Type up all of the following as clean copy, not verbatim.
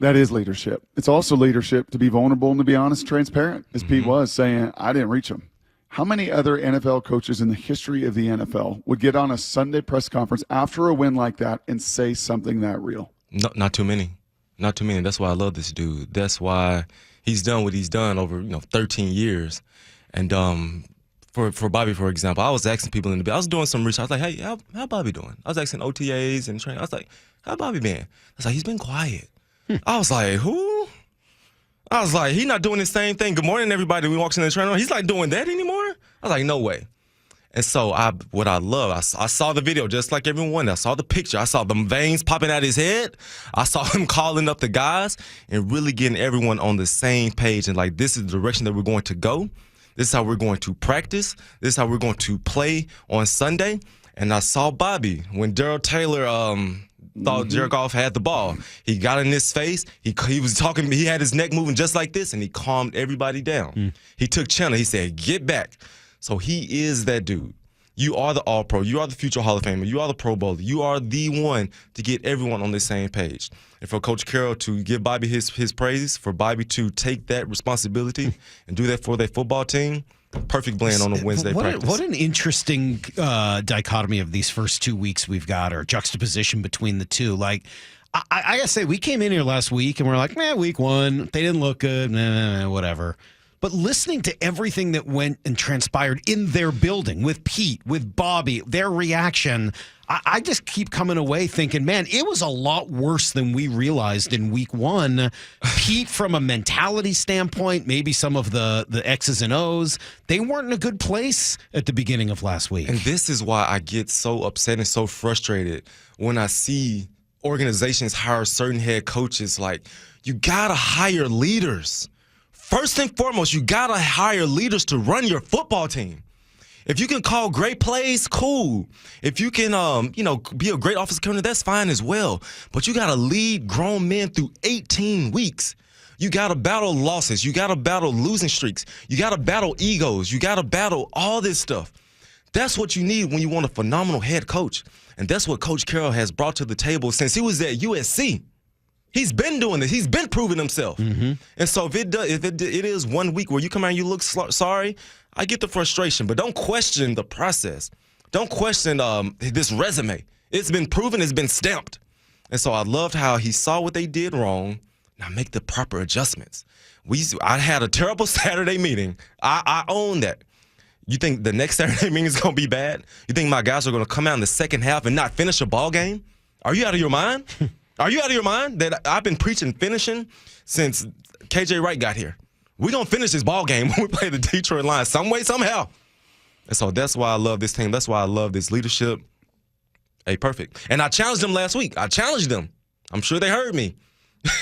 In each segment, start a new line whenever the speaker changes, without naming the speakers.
That is leadership. It's also leadership to be vulnerable and to be honest, transparent, as Pete was saying, I didn't reach him. How many other NFL coaches in the history of the NFL would get on a Sunday press conference after a win like that and say something that real?
No, not too many. Not too many. That's why I love this dude. That's why he's done what he's done over 13 years. And for Bobby, for example, I was asking people in the I was doing some research. I was like, hey, how Bobby doing? I was asking OTAs and training. I was like, how Bobby been? I was like, he's been quiet. I was like, who? I was like, he's not doing the same thing. Good morning, everybody. We walks in the training room. He's not doing that anymore. I was like, no way. And so what I love, I saw the video just like everyone. I saw the picture. I saw the veins popping out his head. I saw him calling up the guys and really getting everyone on the same page. And like, this is the direction that we're going to go. This is how we're going to practice. This is how we're going to play on Sunday. And I saw Bobby when Darrell Taylor thought Jared Goff had the ball. He got in his face. He was talking. He had his neck moving just like this, and he calmed everybody down. He took Chandler. He said, get back. So he is that dude. You are the All-Pro. You are the future Hall of Famer. You are the Pro Bowler. You are the one to get everyone on the same page. And for Coach Carroll to give Bobby his praise, for Bobby to take that responsibility and do that for their football team, perfect blend on a Wednesday practice.
What an interesting dichotomy of these first 2 weeks we've got, or juxtaposition between the two. Like, I gotta say, we came in here last week and we're like, week one, they didn't look good, whatever. But listening to everything that went and transpired in their building with Pete, with Bobby, their reaction, I just keep coming away thinking, man, it was a lot worse than we realized in week one. Pete, from a mentality standpoint, maybe some of the X's and O's, they weren't in a good place at the beginning of last week.
And this is why I get so upset and so frustrated when I see organizations hire certain head coaches. Like, you got to hire leaders. First and foremost, you got to hire leaders to run your football team. If you can call great plays, cool. If you can, be a great offensive coordinator, that's fine as well. But you got to lead grown men through 18 weeks. You got to battle losses. You got to battle losing streaks. You got to battle egos. You got to battle all this stuff. That's what you need when you want a phenomenal head coach. And that's what Coach Carroll has brought to the table since he was at USC. He's been doing this. He's been proving himself. And so if it is 1 week where you come out and you look sorry, I get the frustration. But don't question the process. Don't question this resume. It's been proven. It's been stamped. And so I loved how he saw what they did wrong. Now make the proper adjustments. I had a terrible Saturday meeting. I own that. You think the next Saturday meeting is going to be bad? You think my guys are going to come out in the second half and not finish a ball game? Are you out of your mind? Are you out of your mind that I've been preaching finishing since KJ Wright got here? We're going to finish this ball game when we play the Detroit Lions some way, somehow. And so that's why I love this team. That's why I love this leadership. Hey, perfect. And I challenged them last week. I challenged them. I'm sure they heard me.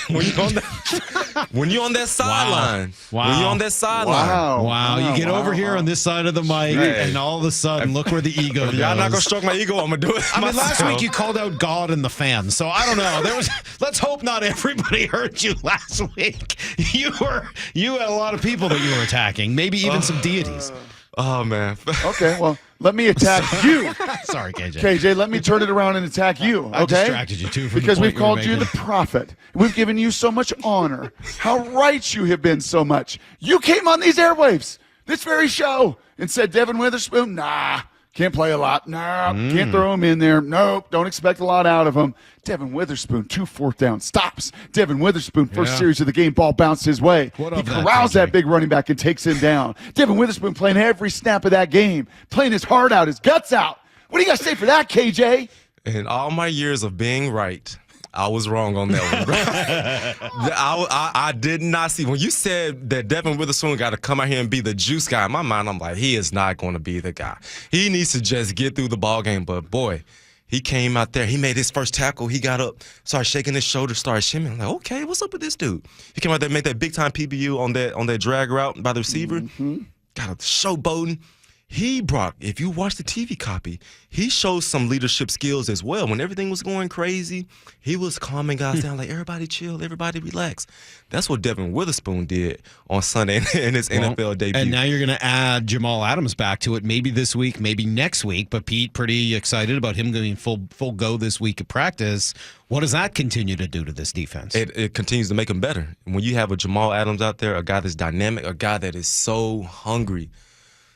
When you're on that sideline.
Wow.
When you're on that sideline.
Wow. You get over here on this side of the mic, and all of a sudden, look where the ego goes.
Y'all not going to stroke my ego. I'm going to do it
last week you called out God and the fans, so I don't know. Let's hope not everybody heard you last week. You had a lot of people that you were attacking, maybe even some deities.
Oh, man.
Okay, well, let me attack you.
Sorry, KJ.
KJ, let me turn it around and attack you, okay?
I distracted you, too, from
because
the point
we've called you
making.
the prophet. We've given you so much honor. How right you have been so much. You came on these airwaves, this very show, and said, Devin Witherspoon, nah, can't play a lot. Nah, can't throw him in there. Nope, don't expect a lot out of him. Devin Witherspoon, 2 fourth down stops. Devin Witherspoon, first series of the game, ball bounced his way. He corrals that big running back and takes him down. Devin Witherspoon playing every snap of that game, playing his heart out, his guts out. What do you got to say for that, KJ?
In all my years of being right, I was wrong on that one. I did not see. When you said that Devin Witherspoon got to come out here and be the juice guy, in my mind, I'm like, he is not going to be the guy. He needs to just get through the ball game. But, boy, he came out there. He made his first tackle. He got up, started shaking his shoulder, started shimmying. I'm like, okay, what's up with this dude? He came out there and made that big-time PBU on that drag route by the receiver. Got a showboating. Brock, if you watch the TV copy, he shows some leadership skills as well. When everything was going crazy, he was calming guys down, like, everybody chill, everybody relax. That's what Devin Witherspoon did on Sunday in his NFL debut.
And now you're going to add Jamal Adams back to it, maybe this week, maybe next week. But Pete, pretty excited about him going full go this week of practice. What does that continue to do to this defense?
It continues to make them better. When you have a Jamal Adams out there, a guy that's dynamic, a guy that is so hungry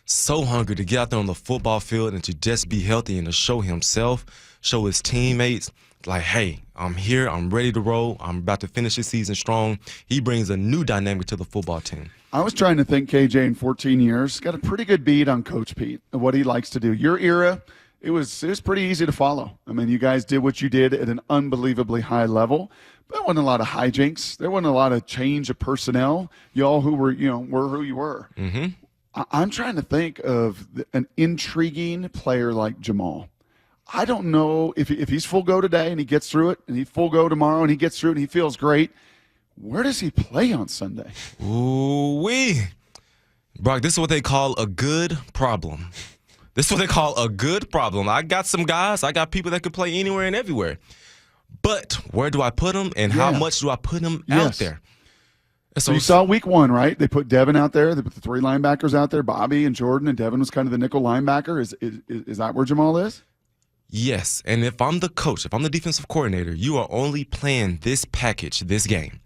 to get out there on the football field and to just be healthy and to show himself, show his teammates, like, hey, I'm here, I'm ready to roll, I'm about to finish this season strong. He brings a new dynamic to the football team.
I was trying to think KJ in 14 years, got a pretty good beat on Coach Pete and what he likes to do. Your era, it was pretty easy to follow. I mean, you guys did what you did at an unbelievably high level. But there wasn't a lot of hijinks. There wasn't a lot of change of personnel. You all who were, were who you were.
Mm-hmm.
I'm trying to think of an intriguing player like Jamal. I don't know if he's full go today and he gets through it, and he's full go tomorrow and he gets through it and he feels great. Where does he play on Sunday?
Ooh-wee. Brock, this is what they call a good problem. This is what they call a good problem. I got some guys, I got people that could play anywhere and everywhere. But where do I put them, and how much do I put them out there?
So you saw week 1, right? They put Devin out there. They put the 3 linebackers out there, Bobby and Jordan, and Devin was kind of the nickel linebacker. Is that where Jamal is?
Yes, and if I'm the coach, if I'm the defensive coordinator, you are only playing this package, this game.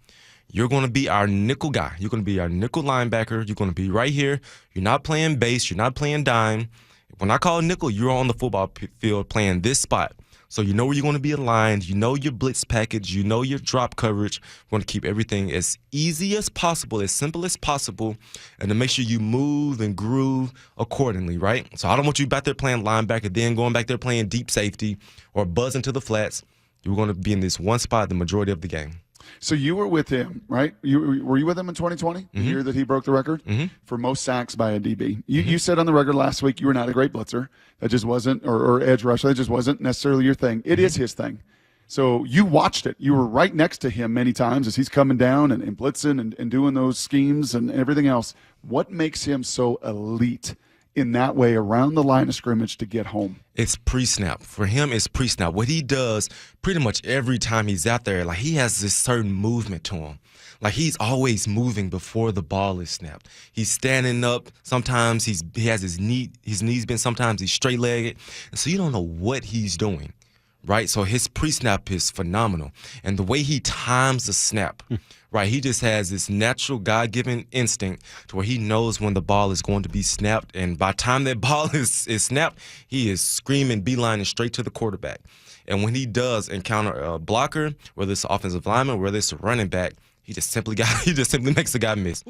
You're going to be our nickel guy. You're going to be our nickel linebacker. You're going to be right here. You're not playing base. You're not playing dime. When I call nickel, you're on the football field playing this spot. So you know where you're going to be aligned. You know your blitz package. You know your drop coverage. We're going to keep everything as easy as possible, as simple as possible, and to make sure you move and groove accordingly, right? So I don't want you back there playing linebacker, then going back there playing deep safety or buzzing to the flats. You're going to be in this one spot the majority of the game.
So you were with him, right? Were you with him in 2020, the year that he broke the record for most sacks by a DB? You said on the record last week you were not a great blitzer. That just wasn't, or edge rusher. That just wasn't necessarily your thing. It is his thing. So you watched it. You were right next to him many times as he's coming down and blitzing and doing those schemes and everything else. What makes him so elite in that way around the line of scrimmage to get home?
It's pre-snap. For him, it's pre-snap. What he does pretty much every time he's out there, like he has this certain movement to him. Like he's always moving before the ball is snapped. He's standing up. Sometimes he has his knees bent. Sometimes he's straight-legged. And so you don't know what he's doing, right? So his pre-snap is phenomenal. And the way he times the snap, right, he just has this natural God-given instinct to where he knows when the ball is going to be snapped. And by the time that ball is snapped, he is screaming, beelining straight to the quarterback. And when he does encounter a blocker, whether it's an offensive lineman, whether it's a running back, he just simply makes the guy miss.